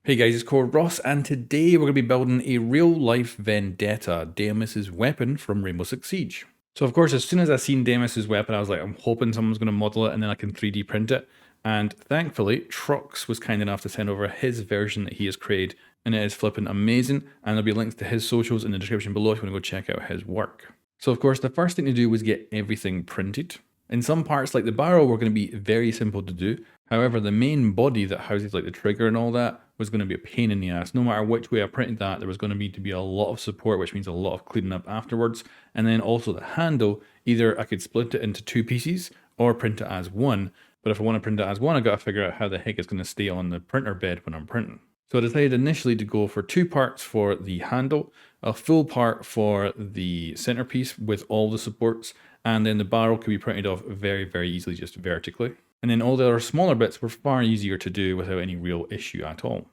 Hey guys, it's called Ross, and today we're going to be building a real-life Vendetta, Deimos' weapon from Rainbow Six Siege. So of course, as soon as I seen Deimos' weapon, I was like, I'm hoping someone's going to model it and then I can 3D print it. And thankfully, Trox was kind enough to send over his version that he has created, and it is flipping amazing, and there'll be links to his socials in the description below if you want to go check out his work. So of course, the first thing to do was get everything printed. In some parts, like the barrel, were going to be very simple to do. However, the main body that houses like the trigger and all that was going to be a pain in the ass. No matter which way I printed that, there was going to need to be a lot of support, which means a lot of cleaning up afterwards. And then also the handle, either I could split it into two pieces or print it as one. But if I want to print it as one, I got to figure out how the heck it's going to stay on the printer bed when I'm printing. So I decided initially to go for two parts for the handle, a full part for the centerpiece with all the supports, and then the barrel could be printed off very, very easily, just vertically. And then all the other smaller bits were far easier to do without any real issue at all.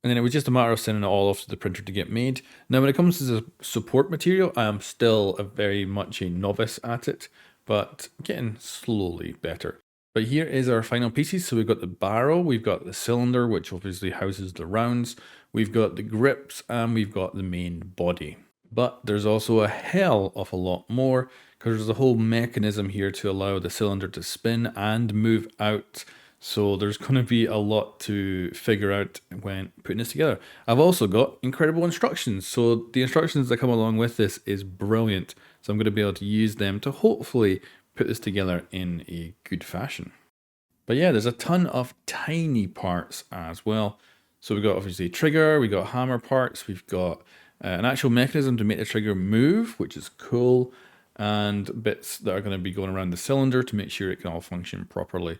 And then it was just a matter of sending it all off to the printer to get made. Now, when it comes to the support material, I am still very much a novice at it, but getting slowly better. But here is our final pieces. So we've got the barrel, we've got the cylinder, which obviously houses the rounds, we've got the grips, and we've got the main body. But there's also a hell of a lot more, because there's a whole mechanism here to allow the cylinder to spin and move out. So there's going to be a lot to figure out when putting this together. I've also got incredible instructions. So the instructions that come along with this is brilliant. So I'm going to be able to use them to hopefully put this together in a good fashion. But yeah, there's a ton of tiny parts as well. So we've got obviously trigger, we've got hammer parts, we've got an actual mechanism to make the trigger move, which is cool, and bits that are going to be going around the cylinder to make sure it can all function properly.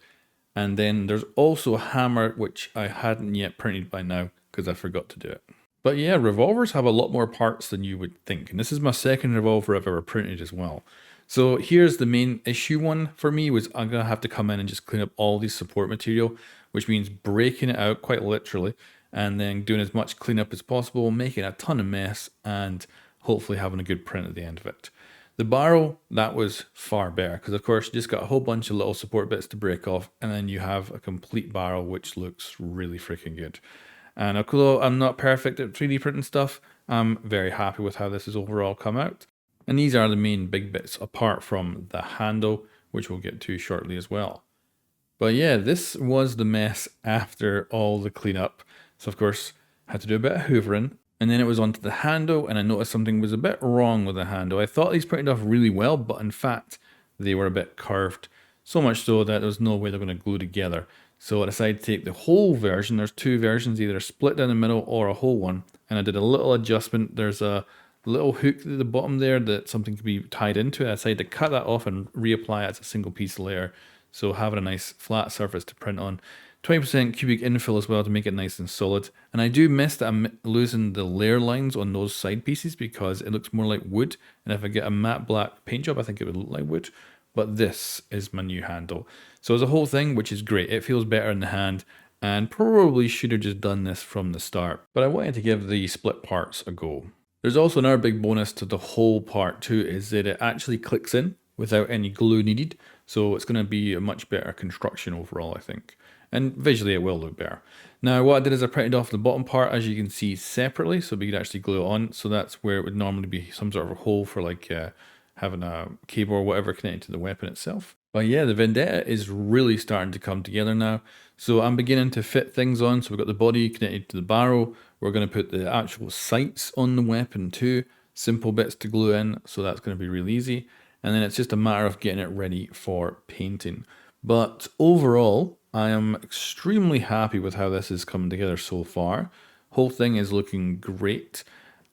And then there's also a hammer, which I hadn't yet printed by now because I forgot to do it. But yeah, revolvers have a lot more parts than you would think. And this is my second revolver I've ever printed as well. So here's the main issue one for me was I'm going to have to come in and just clean up all these support material, which means breaking it out quite literally and then doing as much cleanup as possible, making a ton of mess and hopefully having a good print at the end of it. The barrel, that was far better because of course you just got a whole bunch of little support bits to break off and then you have a complete barrel which looks really freaking good. And although I'm not perfect at 3D printing stuff, I'm very happy with how this has overall come out. And these are the main big bits apart from the handle, which we'll get to shortly as well. But yeah, this was the mess after all the cleanup. So of course, had to do a bit of hoovering. And then it was onto the handle, and I noticed something was a bit wrong with the handle. I thought these printed off really well, but in fact, they were a bit curved. So much so that there was no way they're going to glue together. So I decided to take the whole version. There's two versions, either a split down the middle or a whole one. And I did a little adjustment. There's a little hook at the bottom there that something could be tied into. I decided to cut that off and reapply it as a single piece layer. So having a nice flat surface to print on. 20% cubic infill as well to make it nice and solid. And I do miss that I'm losing the layer lines on those side pieces because it looks more like wood. And if I get a matte black paint job, I think it would look like wood. But this is my new handle. So as a whole thing, which is great. It feels better in the hand and probably should have just done this from the start. But I wanted to give the split parts a go. There's also another big bonus to the whole part too, is that it actually clicks in without any glue needed. So it's going to be a much better construction overall, I think. And visually it will look better. Now what I did is I printed off the bottom part, as you can see, separately, so we could actually glue it on. So that's where it would normally be some sort of a hole for like having a cable or whatever connected to the weapon itself. But yeah, the Vendetta is really starting to come together now. So I'm beginning to fit things on. So we've got the body connected to the barrel. We're going to put the actual sights on the weapon too. Simple bits to glue in, so that's going to be really easy. And then it's just a matter of getting it ready for painting. But overall, I am extremely happy with how this is coming together so far. Whole thing is looking great.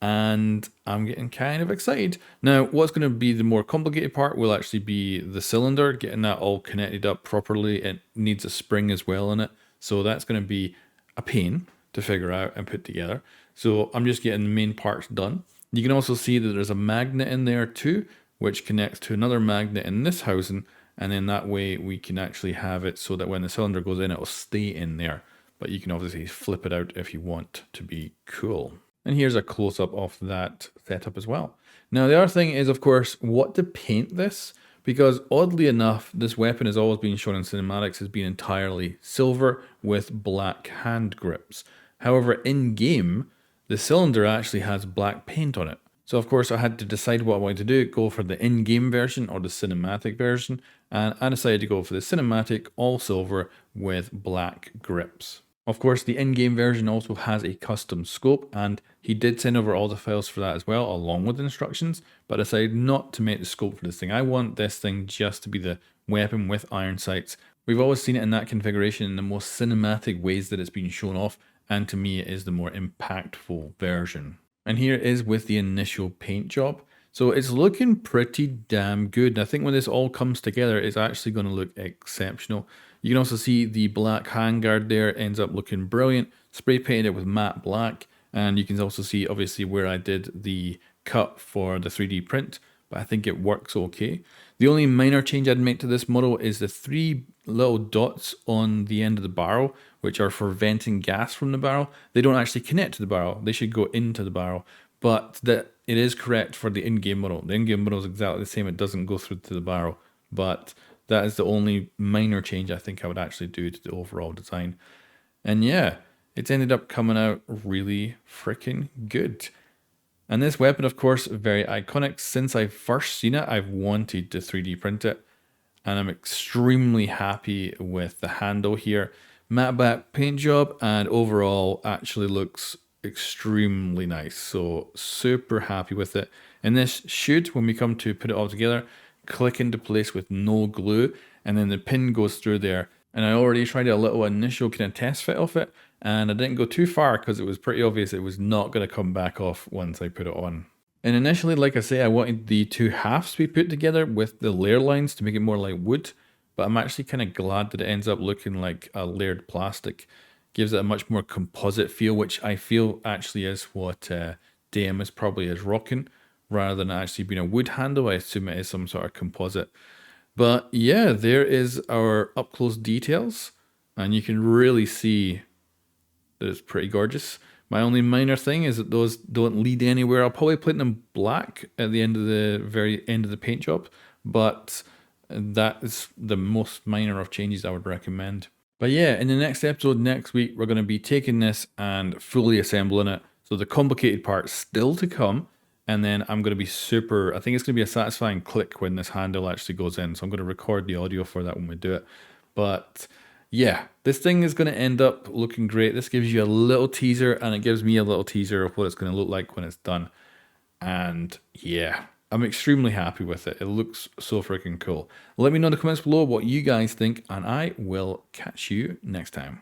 And I'm getting kind of excited. Now, what's going to be the more complicated part will actually be the cylinder, getting that all connected up properly. It needs a spring as well in it. So that's going to be a pain to figure out and put together. So I'm just getting the main parts done. You can also see that there's a magnet in there too, which connects to another magnet in this housing. And then that way we can actually have it so that when the cylinder goes in, it will stay in there. But you can obviously flip it out if you want to be cool. And here's a close-up of that setup as well. Now, the other thing is, of course, what to paint this. because oddly enough, this weapon has always been shown in cinematics as being entirely silver with black hand grips. However, in game, the cylinder actually has black paint on it. So of course I had to decide what I wanted to do, go for the in-game version or the cinematic version, and I decided to go for the cinematic all silver with black grips. Of course, the in-game version also has a custom scope, and he did send over all the files for that as well, along with instructions, but I decided not to make the scope for this thing. I want this thing just to be the weapon with iron sights. We've always seen it in that configuration in the most cinematic ways that it's been shown off, and to me it is the more impactful version. And here it is with the initial paint job. So it's looking pretty damn good. And I think when this all comes together, it's actually going to look exceptional. You can also see the black handguard there ends up looking brilliant. Spray painted it with matte black. And you can also see obviously where I did the cut for the 3D print, but I think it works okay. The only minor change I'd make to this model is the 3 little dots on the end of the barrel, which are for venting gas from the barrel. They don't actually connect to the barrel. They should go into the barrel, but that it is correct for the in-game model. The in-game model is exactly the same. It doesn't go through to the barrel, but that is the only minor change I think I would actually do to the overall design. And yeah, it's ended up coming out really freaking good. And this weapon, of course, very iconic. Since I've first seen it, I've wanted to 3D print it. And I'm extremely happy with the handle here. Matte black paint job, and overall actually looks extremely nice. So super happy with it. And this should, when we come to put it all together, click into place with no glue. And then the pin goes through there. And I already tried a little initial kind of test fit of it, and I didn't go too far because it was pretty obvious it was not going to come back off once I put it on. And initially, like I say, I wanted the two halves to be put together with the layer lines to make it more like wood, but I'm actually kind of glad that it ends up looking like a layered plastic. Gives it a much more composite feel, which I feel actually is what Deimos probably is rocking, rather than actually being a wood handle. I assume it is some sort of composite. But yeah, there is our up close details, and you can really see that it's pretty gorgeous. My only minor thing is that those don't lead anywhere. I'll probably paint them black at the end of the very end of the paint job, but that is the most minor of changes I would recommend. But yeah, in the next episode next week, we're going to be taking this and fully assembling it. So the complicated part's still to come. And then I'm going to be I think it's going to be a satisfying click when this handle actually goes in. So I'm going to record the audio for that when we do it. But yeah, this thing is going to end up looking great. This gives you a little teaser, and it gives me a little teaser of what it's going to look like when it's done. And yeah, I'm extremely happy with it. It looks so freaking cool. Let me know in the comments below what you guys think, and I will catch you next time.